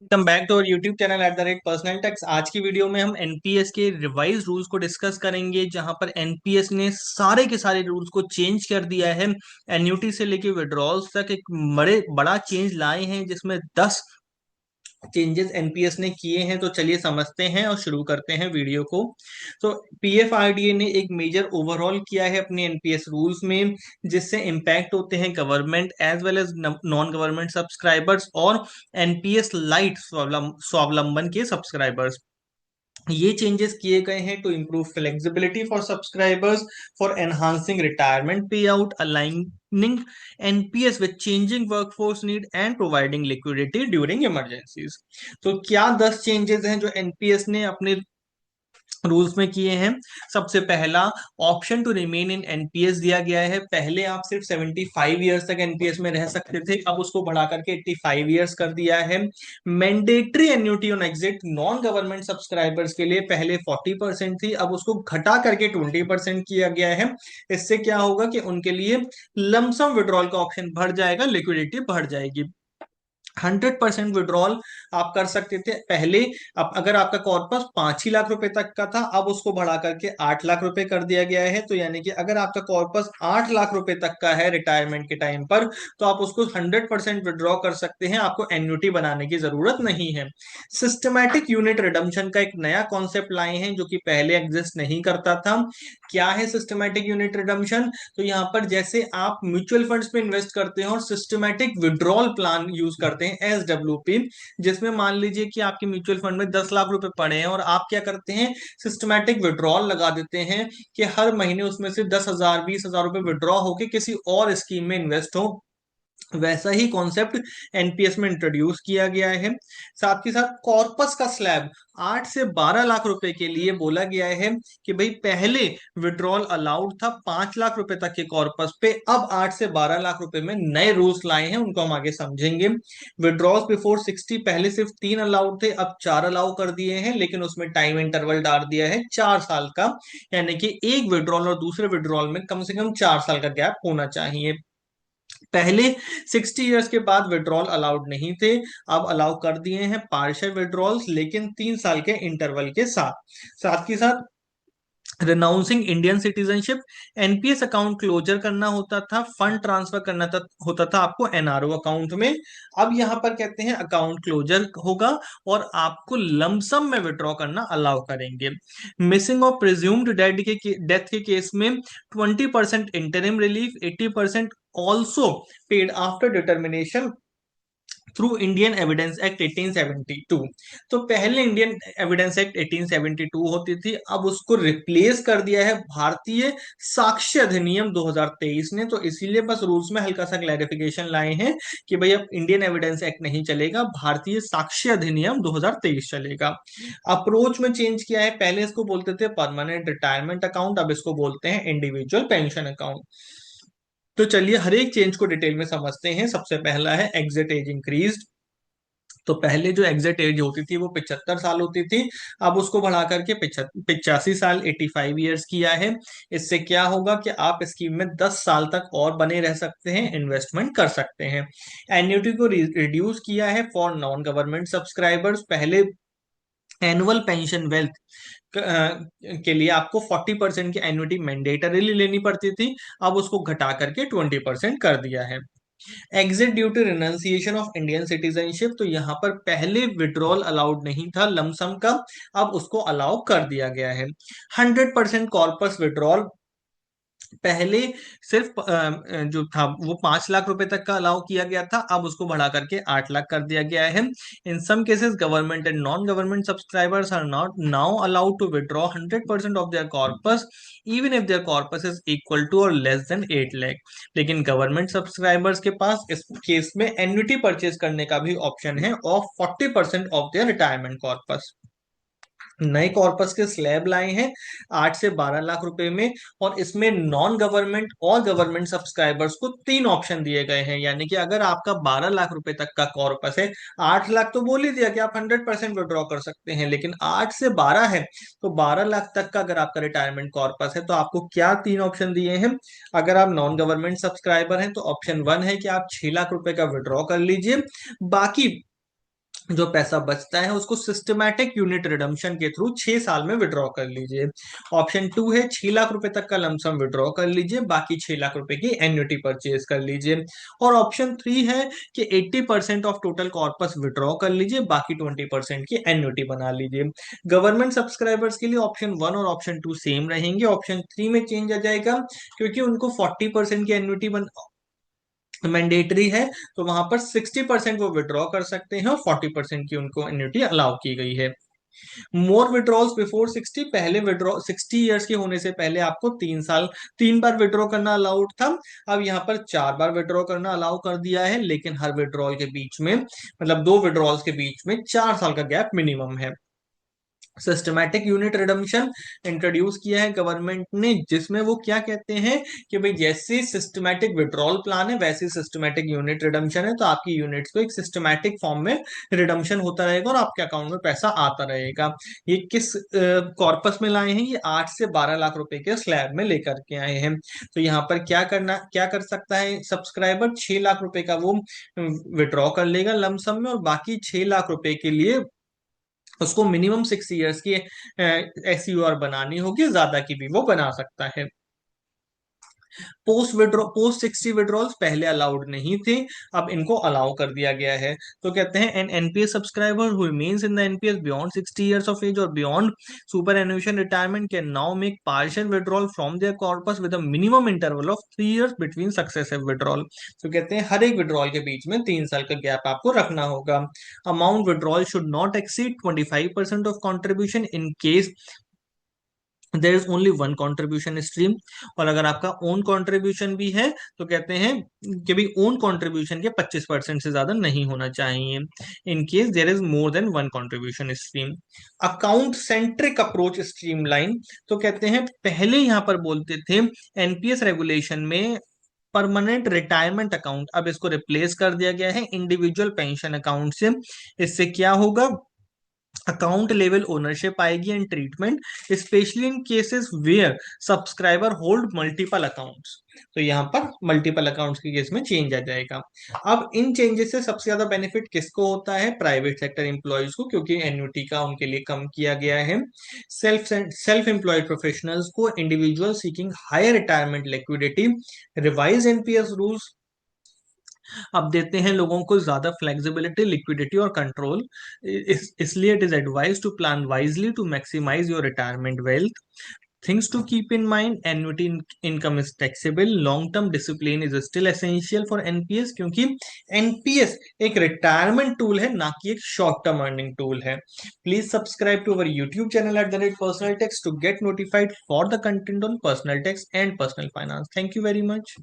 Welcome back to our YouTube channel @personal tax. आज की video में हम एनपीएस के रिवाइज रूल्स को डिस्कस करेंगे, जहां पर एनपीएस ने सारे के सारे रूल्स को चेंज कर दिया है। एन्युटी से लेके विड्रॉल्स तक एक बड़ा चेंज लाए हैं, जिसमें 10 चेंजेस एनपीएस ने किए हैं। तो चलिए समझते हैं और शुरू करते हैं वीडियो को। तो पीएफआरडीए ने एक मेजर ओवरऑल किया है अपने एनपीएस रूल्स में, जिससे इम्पैक्ट होते हैं government as well as non government subscribers और एनपीएस लाइट स्वावलंबन के सब्सक्राइबर्स। ये चेंजेस किए गए हैं to improve flexibility for subscribers, for enhancing retirement pay out, aligning NPS with changing workforce need and providing liquidity during emergencies. तो क्या 10 changes हैं जो एनपीएस ने अपने रूल्स में किए हैं। सबसे पहला, option to remain in NPS दिया गया है। पहले आप सिर्फ 75 ईयर्स तक एनपीएस में रह सकते थे, अब उसको बढ़ा करके 85 ईयर्स कर दिया है। Mandatory annuity on exit non government subscribers के लिए पहले 40% थी, अब उसको घटा करके 20% किया गया है। इससे क्या होगा कि उनके लिए लमसम विड्रॉल का ऑप्शन बढ़ जाएगा, लिक्विडिटी बढ़ जाएगी। 100% विड्रॉल आप कर सकते थे पहले। अब अगर आपका कॉर्पस 5 ही लाख रुपए तक का था, अब उसको बढ़ा करके 8 लाख रुपए कर दिया गया है। तो यानी कि अगर आपका कॉर्पस 8 लाख रुपए तक का है रिटायरमेंट के टाइम पर, तो आप उसको 100% विड्रॉ कर सकते हैं, आपको एन्युटी बनाने की जरूरत नहीं है। सिस्टमैटिक यूनिट रिडम्पशन का एक नया कॉन्सेप्ट लाए हैं, जो कि पहले एग्जिस्ट नहीं करता था। क्या है सिस्टमैटिक यूनिट रिडम्पशन? तो यहाँ पर जैसे आप म्यूचुअल फंड्स में इन्वेस्ट करते हैं और सिस्टमैटिक विड्रॉल प्लान यूज करते हैं SWP, जिसमें मान लीजिए कि आपके म्यूचुअल फंड में 10 लाख रुपए पड़े हैं और आप क्या करते हैं, सिस्टमैटिक विड्रॉल लगा देते हैं कि हर महीने उसमें से 10,000 20,000 रुपए विड्रॉ होके किसी और स्कीम में इन्वेस्ट हो। वैसा ही कॉन्सेप्ट एनपीएस में इंट्रोड्यूस किया गया है। साथ ही साथ कॉर्पस का स्लैब 8 से 12 लाख रुपए के लिए बोला गया है कि भाई पहले विड्रॉल अलाउड था 5 लाख रुपए तक के कॉर्पस पे, अब 8 से 12 लाख रुपए में नए रूल्स लाए हैं, उनको हम आगे समझेंगे। विड्रॉल्स बिफोर 60 पहले सिर्फ 3 अलाउड थे, अब 4 अलाउ कर दिए हैं, लेकिन उसमें टाइम इंटरवल डाल दिया है 4 साल का। यानी कि एक विड्रॉल और दूसरे विड्रॉल में कम से कम 4 साल का गैप होना चाहिए। पहले 60 इयर्स के बाद विड्रॉल अलाउड नहीं थे, अब अलाउ कर दिए हैं पार्शियल विड्रॉल्स, लेकिन 3 साल के इंटरवल के साथ। साथ ही साथ renouncing Indian citizenship, NPS account closure करना होता था, फंड ट्रांसफर करना होता था आपको एनआरओ अकाउंट में। अब यहां पर कहते हैं अकाउंट क्लोजर होगा और आपको लमसम में विड्रॉ करना अलाउ करेंगे। मिसिंग और प्रिज्यूम्ड डेथ के केस में 20% interim relief, 80% also paid after determination through Indian evidence act 1872। तो पहले इंडियन एविडेंस एक्ट 1872 होती थी, अब उसको रिप्लेस कर दिया है भारतीय साक्ष्य अधिनियम 2023 ने। तो इसीलिए बस रूल्स में हल्का सा क्लैरिफिकेशन लाए हैं कि भाई अब इंडियन एविडेंस एक्ट नहीं चलेगा, भारतीय साक्ष्य अधिनियम 2023 चलेगा। अप्रोच में चेंज किया है, पहले इसको बोलते थे परमानेंट रिटायरमेंट अकाउंट, अब इसको बोलते हैं इंडिविजुअल पेंशन अकाउंट। तो चलिए हर एक चेंज को डिटेल में समझते हैं। सबसे पहला है एग्जिट एज इंक्रीज। तो पहले जो एग्जिट एज होती थी वो 75 साल होती थी, अब उसको बढ़ा करके 85 साल 85 ईयर्स किया है। इससे क्या होगा कि आप स्कीम में 10 साल तक और बने रह सकते हैं, इन्वेस्टमेंट कर सकते हैं। एन्युटी को रिड्यूस किया है फॉर नॉन गवर्नमेंट सब्सक्राइबर्स। पहले एनुअल पेंशन वेल्थ के लिए आपको 40% की एन्युटी मैंडेटरीली लेनी पड़ती थी, अब उसको घटा करके 20% कर दिया है। Exit due to renunciation of Indian citizenship, तो यहाँ पर पहले विड्रॉल अलाउड नहीं था लमसम का, अब उसको अलाउ कर दिया गया है। 100% कॉर्पस विड्रॉल, पहले सिर्फ जो था वो 5 लाख रुपए तक का अलाउ किया गया था, अब उसको बढ़ा करके 8 लाख कर दिया गया है। In some cases government and non government subscribers are not now allowed to withdraw 100% of their corpus even if their corpus is equal to or less than 8 lakh. लेकिन गवर्नमेंट सब्सक्राइबर्स के पास इस केस में एन्युटी परचेज करने का भी option है of 40% of their retirement corpus. नए corpus के स्लैब लाए हैं 8 से 12 लाख रुपए में, और इसमें नॉन गवर्नमेंट और गवर्नमेंट सब्सक्राइबर्स को 3 ऑप्शन दिए गए हैं। यानी कि अगर आपका 12 लाख रुपए तक का कॉर्पस है, 8 लाख तो बोल ही दिया कि आप 100% विड्रॉ कर सकते हैं, लेकिन 8 से 12 है, तो 12 लाख तक का अगर आपका रिटायरमेंट कॉर्पस है तो आपको क्या 3 ऑप्शन दिए हैं। अगर आप नॉन गवर्नमेंट सब्सक्राइबर हैं तो ऑप्शन 1 है कि आप 6 लाख रुपए का विड्रॉ कर लीजिए, बाकी जो पैसा बचता है उसको सिस्टमैटिक यूनिट रिडम्पशन के थ्रू 6 साल में विड्रॉ कर लीजिए। ऑप्शन 2 है 6 लाख रुपए तक का लमसम विड्रॉ कर लीजिए, बाकी 6 लाख रुपए की एन्युटी परचेज कर लीजिए। और ऑप्शन 3 है कि 80% ऑफ टोटल कॉर्पस विड्रॉ कर लीजिए, बाकी 20% की एन्युटी बना लीजिए। गवर्नमेंट सब्सक्राइबर्स के लिए ऑप्शन 1 और ऑप्शन 2 सेम रहेंगे, ऑप्शन 3 में चेंज आ जाएगा क्योंकि उनको 40% की एन्युटी मैंडेटरी है, तो वहां पर 60% वो विड्रॉ कर सकते हैं और 40% की उनको एन्युटी अलाउ की गई है। मोर विड्रॉल्स बिफोर 60, पहले विड्रॉ 60 ईयर्स के होने से पहले आपको 3 साल 3 बार विड्रॉ करना अलाउड था। अब यहाँ पर 4 बार विड्रॉ करना अलाउ कर दिया है, लेकिन हर विड्रॉल के बीच में, मतलब दो विड्रॉल्स के बीच में 4 साल का गैप मिनिमम है। सिस्टमैटिक यूनिट रिडम्पशन इंट्रोड्यूस किया है गवर्नमेंट ने, जिसमें वो क्या कहते हैं कि भाई जैसे सिस्टमैटिक विड्रॉल प्लान है वैसे सिस्टमैटिक यूनिट रिडम्पशन है, तो आपकी यूनिट्स को एक सिस्टमैटिक फॉर्म में रिडम्पशन होता रहेगा और आपके अकाउंट में पैसा आता रहेगा। ये किस कॉर्पस में लाए हैं? ये 8 से 12 लाख रुपए के स्लैब में लेकर के आए हैं। तो यहाँ पर क्या कर सकता है सब्सक्राइबर? 6 लाख रुपए का वो विड्रॉ कर लेगा लमसम में, और बाकी 6 लाख रुपए के लिए उसको मिनिमम 6 ईयर्स की एसयूआर बनानी होगी, ज्यादा की भी वो बना सकता है। पोस्ट 60 विड्रॉल्स पहले अलाउड नहीं थे, अब इनको अलाउ कर दिया गया है। तो कहते हैं an NPS subscriber who remains in the NPS beyond 60 years of age or beyond superannuation retirement can now make partial withdrawal from their corpus with a minimum interval of 3 years between successive withdrawal. तो कहते हैं हर एक withdrawal के बीच में 3 साल का gap आपको रखना होगा। Amount withdrawal should not exceed 25% of contribution in case there is only one contribution stream. और अगर आपका ओन कंट्रीब्यूशन भी है तो कहते हैं कि भाई ओन कंट्रीब्यूशन के 25% से ज्यादा नहीं होना चाहिए in case there is more than one contribution stream. Account centric approach streamline. तो कहते हैं पहले यहां पर बोलते थे एनपीएस रेगुलेशन में परमानेंट रिटायरमेंट अकाउंट, अब इसको रिप्लेस कर दिया गया है इंडिविजुअल पेंशन अकाउंट से। इससे क्या होगा? अकाउंट लेवल ओनरशिप आएगी and treatment, specially in cases where subscriber hold multiple accounts. तो यहाँ पर मल्टीपल अकाउंट्स के केस में चेंज आ जाएगा। अब इन चेंजेस से सबसे ज्यादा बेनिफिट किसको होता है? प्राइवेट सेक्टर एम्प्लॉयज को, क्योंकि एन्युटी का उनके लिए कम किया गया है। सेल्फ एम्प्लॉयड प्रोफेशनल्स को, individual seeking higher retirement liquidity, revise NPS rules अब देते हैं लोगों को ज्यादा फ्लेक्सिबिलिटी, लिक्विडिटी और कंट्रोल। इसलिए it is advise to plan wisely to maximise your retirement wealth. Things to keep in mind: annuity income is taxable, long term discipline is still essential for NPS, क्योंकि NPS एक retirement tool है, ना कि एक short term earning tool है। Please subscribe to our YouTube channel @personal tax to get notified for the content on personal tax and personal finance. Thank you very much.